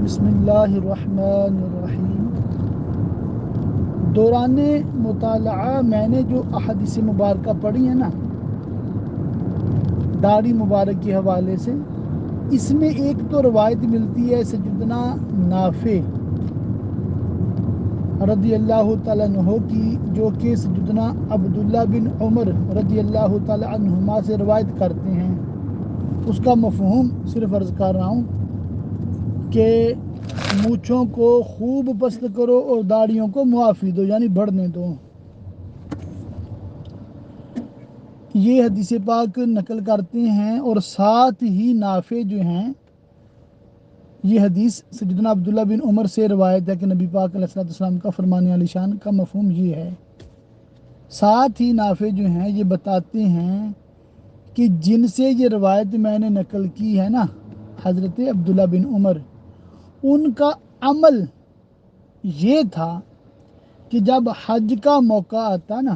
بسم اللہ الرحمن الرحیم۔ دوران مطالعہ میں نے جو احادیث مبارکہ پڑھی ہیں نا داڑھی مبارک کے حوالے سے، اس میں ایک تو روایت ملتی ہے سیدنا نافع رضی اللہ تعالیٰ عنہ کی، جو کہ سیدنا عبداللہ بن عمر رضی اللہ تعالیٰ عنہما سے روایت کرتے ہیں۔ اس کا مفہوم صرف عرض کر رہا ہوں کہ مونچھوں کو خوب پست کرو اور داڑھیوں کو معافی دو، یعنی بڑھنے دو۔ یہ حدیث پاک نقل کرتے ہیں، اور ساتھ ہی نافع جو ہیں، یہ حدیث سیدنا عبداللہ بن عمر سے روایت ہے کہ نبی پاک علیہ السلام کا فرمان علی شان کا مفہوم یہ ہے۔ ساتھ ہی نافع جو ہیں یہ بتاتے ہیں کہ جن سے یہ روایت میں نے نقل کی ہے نا، حضرت عبداللہ بن عمر، ان کا عمل یہ تھا کہ جب حج کا موقع آتا نا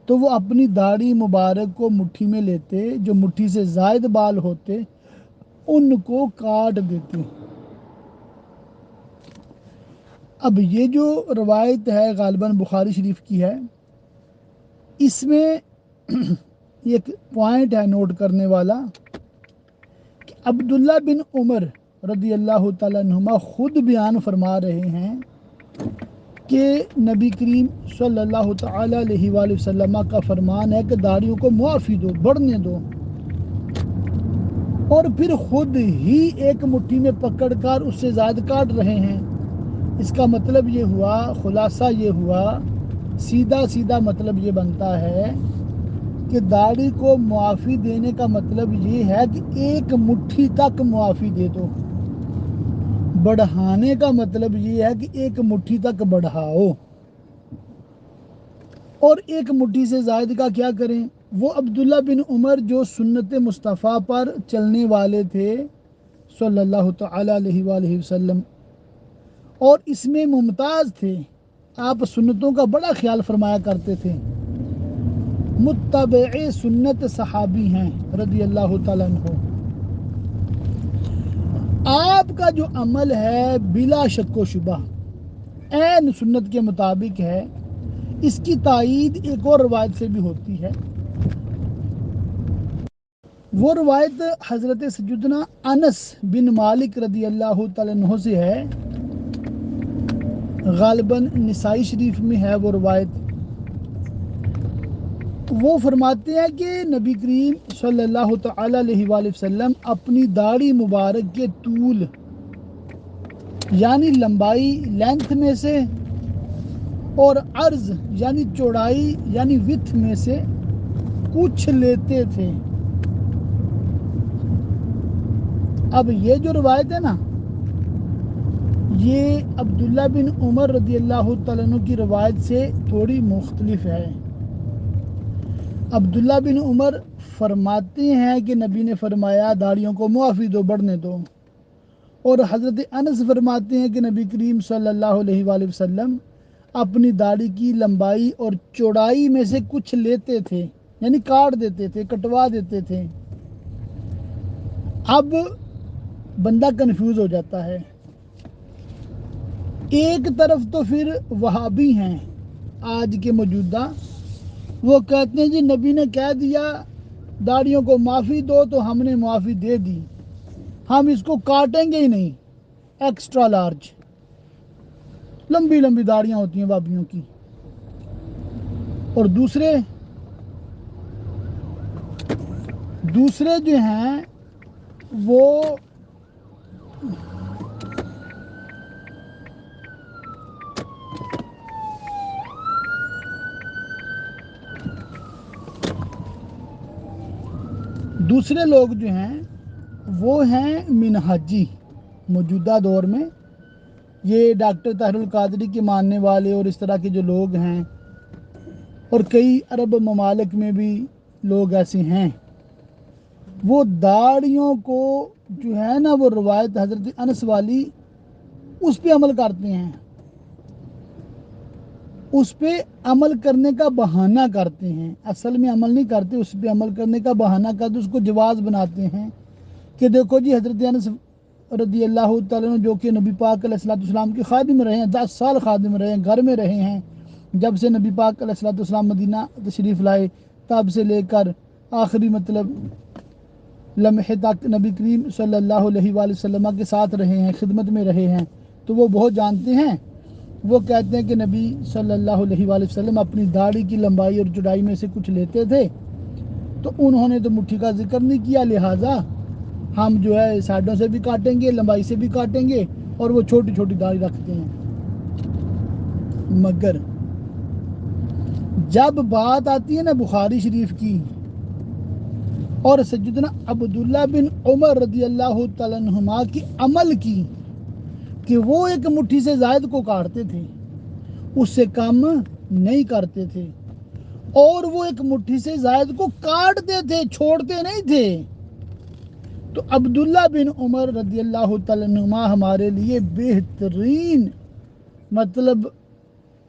تو وہ اپنی داڑھی مبارک کو مٹھی میں لیتے، جو مٹھی سے زائد بال ہوتے ان کو کاٹ دیتے۔ اب یہ جو روایت ہے غالباً بخاری شریف کی ہے، اس میں ایک پوائنٹ ہے نوٹ کرنے والا کہ عبداللہ بن عمر رضی اللہ تعالیٰ عنہما خود بیان فرما رہے ہیں کہ نبی کریم صلی اللہ تعالیٰ علیہ وآلہ وسلم کا فرمان ہے کہ داڑھیوں کو معافی دو، بڑھنے دو، اور پھر خود ہی ایک مٹھی میں پکڑ کر اس سے زائد کاٹ رہے ہیں۔ اس کا مطلب یہ ہوا، خلاصہ یہ ہوا، سیدھا مطلب یہ بنتا ہے کہ داڑھی کو معافی دینے کا مطلب یہ ہے کہ ایک مٹھی تک معافی دے دو۔ بڑھانے کا مطلب یہ ہے کہ ایک مٹھی تک بڑھاؤ، اور ایک مٹھی سے زائد کا کیا کریں؟ وہ عبداللہ بن عمر جو سنت مصطفیٰ پر چلنے والے تھے صلی اللہ تعالیٰ علیہ وآلہ وسلم، اور اس میں ممتاز تھے، آپ سنتوں کا بڑا خیال فرمایا کرتے تھے، متبع سنت صحابی ہیں رضی اللہ تعالیٰ عنہ۔ آپ کا جو عمل ہے بلا شک و شبہ عین سنت کے مطابق ہے۔ اس کی تائید ایک اور روایت سے بھی ہوتی ہے۔ وہ روایت حضرت سیدنا انس بن مالک رضی اللہ تعالیٰ عنہ سے ہے، غالباً نسائی شریف میں ہے وہ روایت۔ وہ فرماتے ہیں کہ نبی کریم صلی اللہ تعالیٰ علیہ وآلہ وسلم اپنی داڑھی مبارک کے طول، یعنی لمبائی لینتھ میں سے، اور عرض یعنی چوڑائی یعنی وڈتھ میں سے کچھ لیتے تھے۔ اب یہ جو روایت ہے نا، یہ عبداللہ بن عمر رضی اللہ تعالیٰ عنہ کی روایت سے تھوڑی مختلف ہے۔ عبداللہ بن عمر فرماتے ہیں کہ نبی نے فرمایا داڑھیوں کو معافی دو، بڑھنے دو، اور حضرت انس فرماتے ہیں کہ نبی کریم صلی اللہ علیہ وآلہ وسلم اپنی داڑھی کی لمبائی اور چوڑائی میں سے کچھ لیتے تھے، یعنی کاٹ دیتے تھے، کٹوا دیتے تھے۔ اب بندہ کنفیوز ہو جاتا ہے۔ ایک طرف تو پھر وہابی ہیں آج کے موجودہ، وہ کہتے ہیں جی نبی نے کہہ دیا داڑھیوں کو معافی دو تو ہم نے معافی دے دی، ہم اس کو کاٹیں گے ہی نہیں۔ ایکسٹرا لارج لمبی لمبی داڑیاں ہوتی ہیں وابیوں کی۔ اور دوسرے جو ہیں وہ دوسرے لوگ جو ہیں وہ ہیں منہجی۔ موجودہ دور میں یہ ڈاکٹر طاہر القادری کے ماننے والے اور اس طرح کے جو لوگ ہیں، اور کئی عرب ممالک میں بھی لوگ ایسے ہیں، وہ داڑھیوں کو جو ہے نا وہ روایت حضرت انس والی اس پہ عمل کرتے ہیں، اس پہ عمل کرنے کا بہانہ کرتے ہیں، اصل میں عمل نہیں کرتے، اس پہ عمل کرنے کا بہانہ کرتے، اس کو جواز بناتے ہیں کہ دیکھو جی حضرت انس رضی اللہ تعالیٰ عنہ جو کہ نبی پاک علیہ السلام کے خادم رہے ہیں، 10 سال خادم رہے ہیں، گھر میں رہے ہیں جب سے نبی پاک علیہ السلام مدینہ تشریف لائے، تب سے لے کر آخری لمحے تک نبی کریم صلی اللہ علیہ وآلہ وسلم کے ساتھ رہے ہیں، خدمت میں رہے ہیں، تو وہ بہت جانتے ہیں۔ وہ کہتے ہیں کہ نبی صلی اللہ علیہ وآلہ وسلم اپنی داڑھی کی لمبائی اور چوڑائی میں سے کچھ لیتے تھے، تو انہوں نے تو مٹھی کا ذکر نہیں کیا، لہٰذا ہم جو ہے سائڈوں سے بھی کاٹیں گے، لمبائی سے بھی کاٹیں گے، اور وہ چھوٹی چھوٹی داڑھی رکھتے ہیں۔ مگر جب بات آتی ہے نا بخاری شریف کی اور سیدنا عبداللہ بن عمر رضی اللہ تعالیٰ عنہما کی عمل کی کہ وہ ایک مٹھی سے زائد کو کاٹتے تھے، اس سے کم نہیں کرتے تھے، اور وہ ایک مٹھی سے زائد کو کاٹتے تھے، چھوڑتے نہیں تھے، تو عبداللہ بن عمر رضی اللہ تعالیٰ عنہما ہمارے لیے بہترین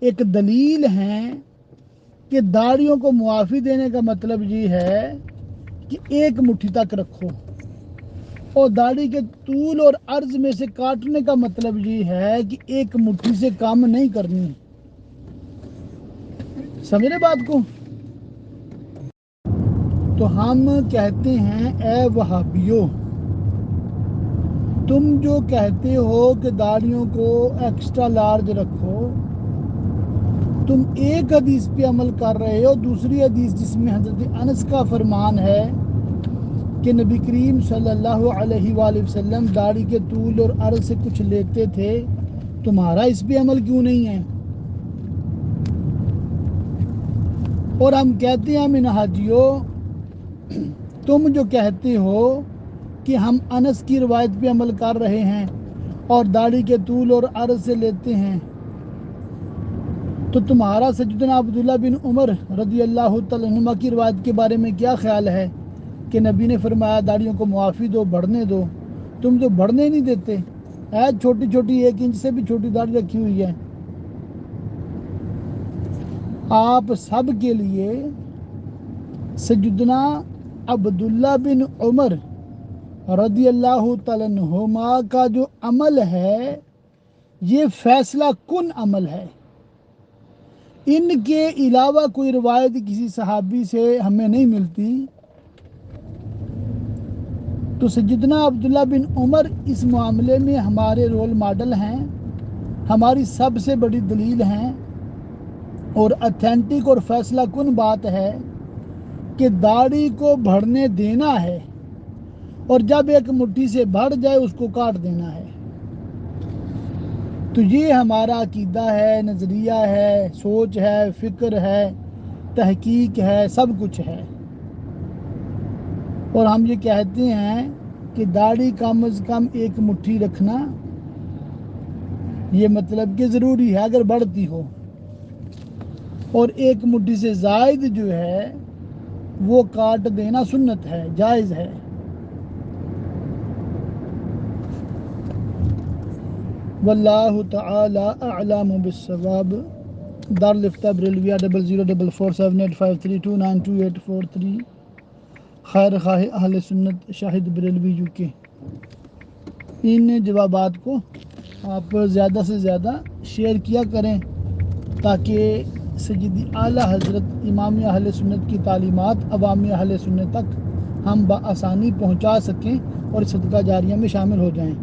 ایک دلیل ہیں کہ داڑھیوں کو معافی دینے کا مطلب یہ ہے کہ ایک مٹھی تک رکھو، اور داڑھی کے طول اور عرض میں سے کاٹنے کا مطلب یہ ہے کہ ایک مٹھی سے کم نہیں کرنی۔ سمجھ رہے بات کو؟ تو ہم کہتے ہیں اے وہابیو، تم جو کہتے ہو کہ داڑھیوں کو ایکسٹرا لارج رکھو، تم ایک حدیث پہ عمل کر رہے ہو، دوسری حدیث جس میں حضرت انس کا فرمان ہے کہ نبی کریم صلی اللہ علیہ وآلہ وسلم داڑھی کے طول اور عرض سے کچھ لیتے تھے، تمہارا اس پہ عمل کیوں نہیں ہے؟ اور ہم کہتے ہیں منہاجیو، تم جو کہتے ہو کہ ہم انس کی روایت پہ عمل کر رہے ہیں اور داڑھی کے طول اور عرض سے لیتے ہیں، تو تمہارا سیدنا عبداللہ بن عمر رضی اللہ تعالیٰ عنہ کی روایت کے بارے میں کیا خیال ہے کہ نبی نے فرمایا داڑھیوں کو معافی دو، بڑھنے دو؟ تم تو بڑھنے نہیں دیتے، چھوٹی چھوٹی 1 انچ سے بھی چھوٹی داڑھی رکھی ہوئی ہے۔ آپ سب کے لیے سیدنا عبداللہ بن عمر رضی اللہ تعالیٰ عنہما کا جو عمل ہے یہ فیصلہ کن عمل ہے، ان کے علاوہ کوئی روایت کسی صحابی سے ہمیں نہیں ملتی، تو سیدنا عبداللہ بن عمر اس معاملے میں ہمارے رول ماڈل ہیں، ہماری سب سے بڑی دلیل ہیں، اور اتھینٹک اور فیصلہ کن بات ہے کہ داڑھی کو بڑھنے دینا ہے، اور جب ایک مٹھی سے بڑھ جائے اس کو کاٹ دینا ہے۔ تو یہ ہمارا عقیدہ ہے، نظریہ ہے، سوچ ہے، فکر ہے، تحقیق ہے، سب کچھ ہے، اور ہم یہ کہتے ہیں کہ داڑھی کم از کم 1 مٹھی رکھنا یہ مطلب کہ ضروری ہے اگر بڑھتی ہو، اور 1 مٹھی سے زائد جو ہے وہ کاٹ دینا سنت ہے، جائز ہے۔ واللہ تعالی اعلم بالصواب۔ دارالفتہ بریلویہ 00447853292843 خیر خواہ اہل سنت شاہد بریلوی یو کے۔ ان جوابات کو آپ زیادہ سے زیادہ شیئر کیا کریں تاکہ سیدی اعلیٰ حضرت امام اہل سنت کی تعلیمات عوامی اہل سنت تک ہم بآسانی پہنچا سکیں اور صدقہ جاریہ میں شامل ہو جائیں۔